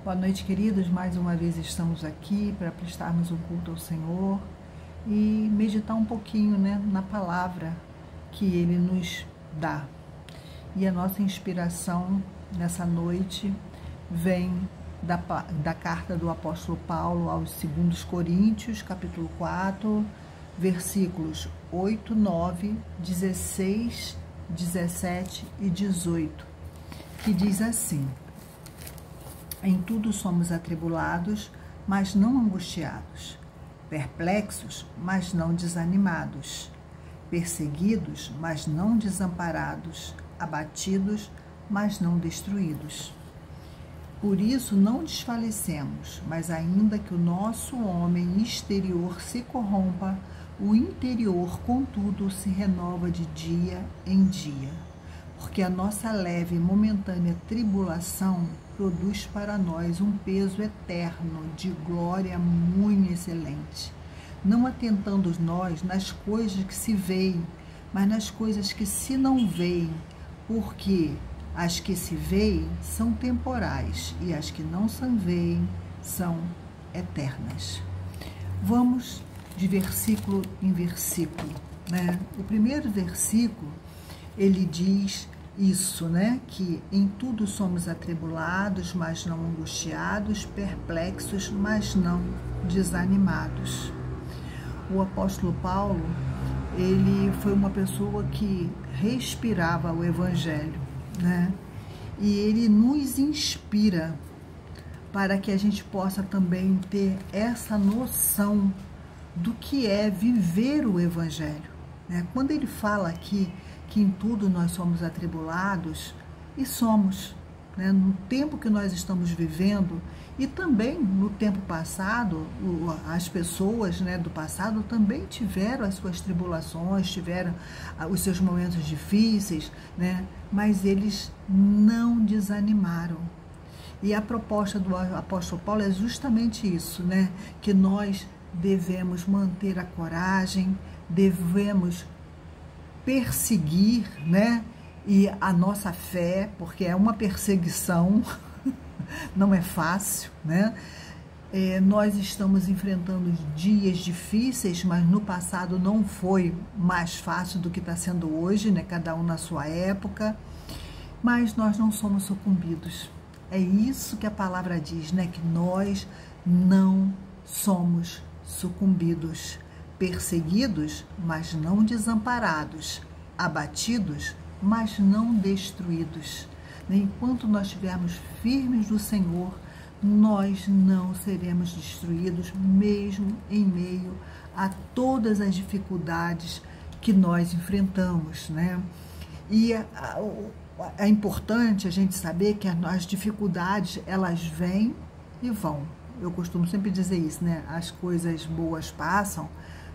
Boa noite, queridos. Mais uma vez estamos aqui para prestarmos um culto ao Senhor e meditar um pouquinho, na palavra que Ele nos dá. E a nossa inspiração nessa noite vem da carta do apóstolo Paulo aos 2 Coríntios, capítulo 4, versículos 8, 9, 16, 17 e 18, que diz assim: em tudo somos atribulados, mas não angustiados, perplexos, mas não desanimados, perseguidos, mas não desamparados, abatidos, mas não destruídos. Por isso não desfalecemos, mas ainda que o nosso homem exterior se corrompa, o interior, contudo, se renova de dia em dia. Porque a nossa leve e momentânea tribulação produz para nós um peso eterno de glória muito excelente, não atentando nós nas coisas que se veem, mas nas coisas que se não veem, porque as que se veem são temporais e as que não se veem são eternas. Vamos de versículo em versículo, O primeiro versículo, ele diz isso, que em tudo somos atribulados, mas não angustiados, perplexos, mas não desanimados. O apóstolo Paulo, ele foi uma pessoa que respirava o evangelho, E ele nos inspira para que a gente possa também ter essa noção do que é viver o evangelho, Quando ele fala aqui que em tudo nós somos atribulados, e somos, no tempo que nós estamos vivendo, e também no tempo passado, as pessoas do passado também tiveram as suas tribulações, tiveram os seus momentos difíceis, mas eles não desanimaram. E a proposta do apóstolo Paulo é justamente isso, que nós devemos manter a coragem, devemos perseguir, e a nossa fé, porque é uma perseguição, não é fácil, nós estamos enfrentando dias difíceis, mas no passado não foi mais fácil do que está sendo hoje, cada um na sua época, mas nós não somos sucumbidos. É isso que a palavra diz, que nós não somos sucumbidos. Perseguidos, mas não desamparados, abatidos, mas não destruídos. Enquanto nós estivermos firmes no Senhor, nós não seremos destruídos, mesmo em meio a todas as dificuldades que nós enfrentamos, E é importante a gente saber que as dificuldades, elas vêm e vão. Eu costumo sempre dizer isso, As coisas boas passam,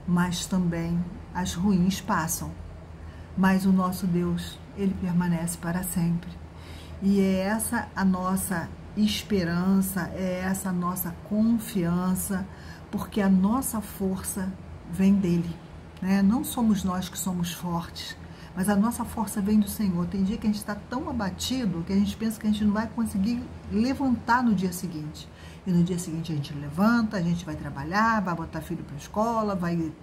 mas também as ruins passam. Mas o nosso Deus, Ele permanece para sempre. E é essa a nossa esperança, é essa a nossa confiança, porque a nossa força vem dEle, Não somos nós que somos fortes, mas a nossa força vem do Senhor. Tem dia que a gente está tão abatido que a gente pensa que a gente não vai conseguir levantar no dia seguinte. E no dia seguinte a gente levanta, a gente vai trabalhar, vai botar filho para a escola, vai,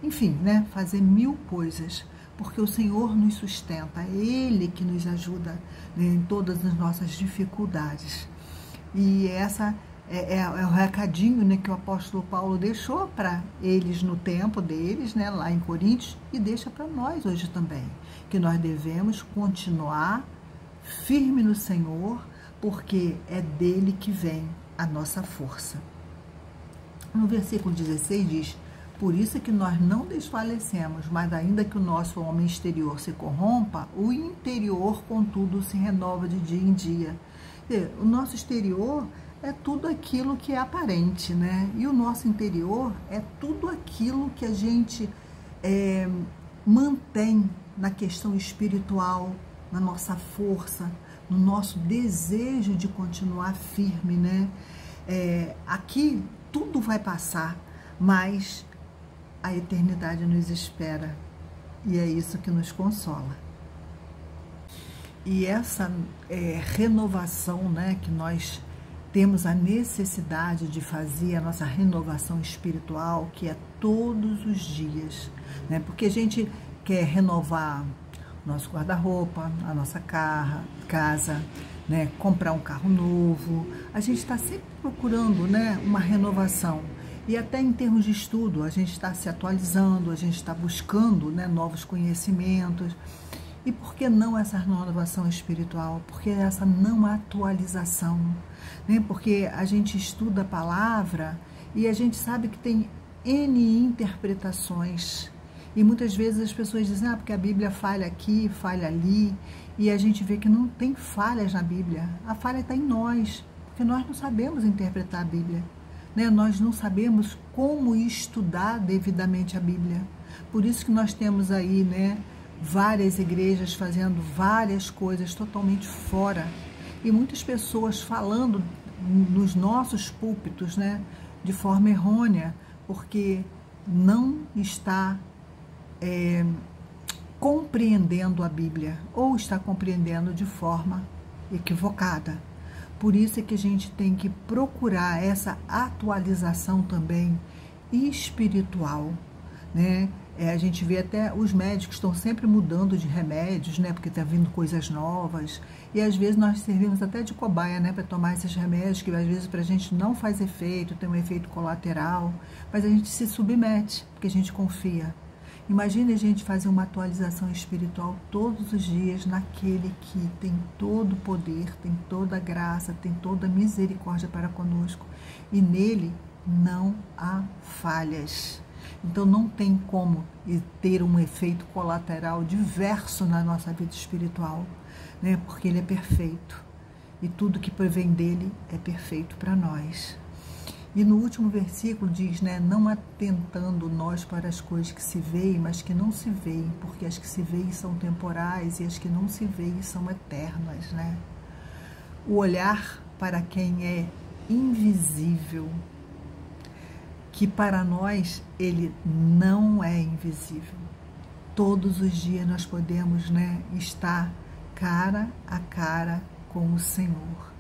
enfim, fazer mil coisas, porque o Senhor nos sustenta, é Ele que nos ajuda em todas as nossas dificuldades. E essa é o recadinho que o apóstolo Paulo deixou para eles no tempo deles, lá em Coríntios, e deixa para nós hoje também, que nós devemos continuar firme no Senhor, porque é dele que vem a nossa força. No versículo 16 diz: por isso é que nós não desfalecemos, mas ainda que o nosso homem exterior se corrompa, o interior, contudo, se renova de dia em dia. O nosso exterior é tudo aquilo que é aparente, E o nosso interior é tudo aquilo que a gente mantém na questão espiritual, na nossa força, no nosso desejo de continuar firme, Aqui tudo vai passar, mas a eternidade nos espera, e é isso que nos consola. E essa renovação, que nós temos a necessidade de fazer a nossa renovação espiritual, que é todos os dias, né? Porque a gente quer renovar nosso guarda-roupa, a nossa casa, né? Comprar um carro novo. A gente está sempre procurando, né, uma renovação. E até em termos de estudo, a gente está se atualizando, a gente está buscando, né, novos conhecimentos. E por que não essa renovação espiritual? Por que essa não atualização? Né? Porque a gente estuda a palavra e a gente sabe que tem N interpretações. E muitas vezes as pessoas dizem, porque a Bíblia falha aqui, falha ali. E a gente vê que não tem falhas na Bíblia. A falha está em nós, porque nós não sabemos interpretar a Bíblia. Né? Nós não sabemos como estudar devidamente a Bíblia. Por isso que nós temos aí, né, várias igrejas fazendo várias coisas totalmente fora. E muitas pessoas falando nos nossos púlpitos, né, de forma errônea, porque não está compreendendo a Bíblia, ou está compreendendo de forma equivocada. Por isso é que a gente tem que procurar essa atualização também espiritual, né? A gente vê até os médicos estão sempre mudando de remédios, né? Porque está vindo coisas novas. E às vezes nós servimos até de cobaia, né? Para tomar esses remédios que às vezes para a gente não faz efeito, tem um efeito colateral. Mas a gente se submete, porque a gente confia. Imagine a gente fazer uma atualização espiritual todos os dias naquele que tem todo o poder, tem toda a graça, tem toda a misericórdia para conosco. E nele não há falhas. Então não tem como ter um efeito colateral diverso na nossa vida espiritual, né? Porque ele é perfeito e tudo que provém dele é perfeito para nós. E no último versículo diz, né, não atentando nós para as coisas que se veem, mas que não se veem, porque as que se veem são temporais e as que não se veem são eternas, né? O olhar para quem é invisível, que para nós ele não é invisível. Todos os dias nós podemos, né, estar cara a cara com o Senhor.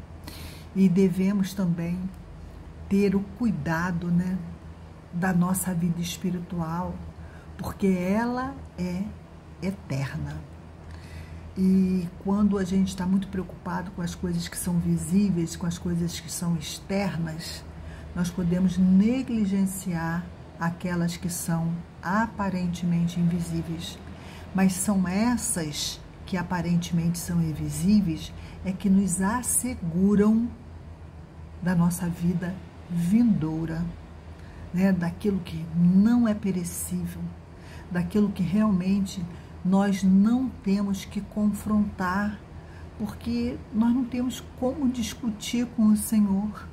E devemos também ter o cuidado, né, da nossa vida espiritual, porque ela é eterna. E quando a gente está muito preocupado com as coisas que são visíveis, com as coisas que são externas, nós podemos negligenciar aquelas que são aparentemente invisíveis. Mas são essas que aparentemente são invisíveis é que nos asseguram da nossa vida vindoura, né? Daquilo que não é perecível, daquilo que realmente nós não temos que confrontar, porque nós não temos como discutir com o Senhor.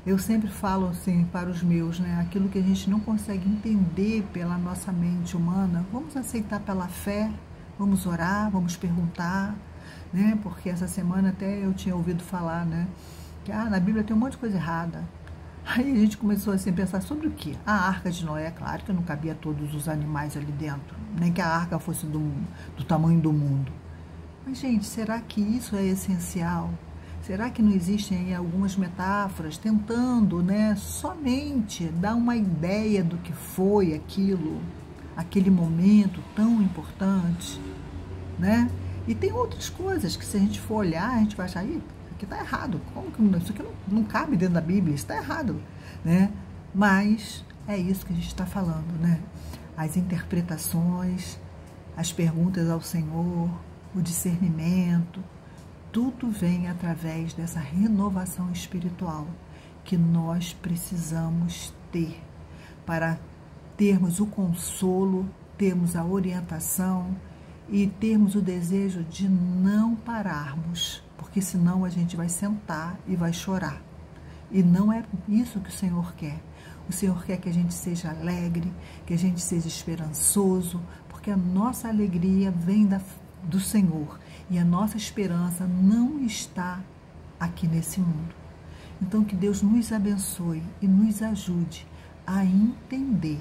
Eu sempre falo assim para os meus, né? Aquilo que a gente não consegue entender pela nossa mente humana, vamos aceitar pela fé, vamos orar, vamos perguntar, né? Porque essa semana até eu tinha ouvido falar, né? Que na Bíblia tem um monte de coisa errada. Aí a gente começou assim, a pensar sobre o quê? A arca de Noé, claro que não cabia todos os animais ali dentro, nem que a arca fosse do tamanho do mundo. Mas, gente, será que isso é essencial? Será que não existem aí algumas metáforas tentando, né, somente dar uma ideia do que foi aquilo, aquele momento tão importante, né? E tem outras coisas que se a gente for olhar, a gente vai achar, isso aqui está errado, como que isso aqui não cabe dentro da Bíblia, isso está errado, né? Mas é isso que a gente está falando, né? As interpretações, as perguntas ao Senhor, o discernimento, tudo vem através dessa renovação espiritual que nós precisamos ter para termos o consolo, termos a orientação e termos o desejo de não pararmos, porque senão a gente vai sentar e vai chorar. E não é isso que o Senhor quer. O Senhor quer que a gente seja alegre, que a gente seja esperançoso, porque a nossa alegria vem do Senhor e a nossa esperança não está aqui nesse mundo. Então que Deus nos abençoe e nos ajude a entender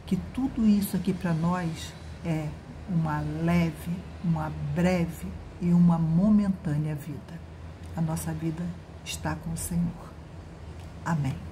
que tudo isso aqui para nós é uma leve, uma breve e uma momentânea vida. A nossa vida está com o Senhor. Amém.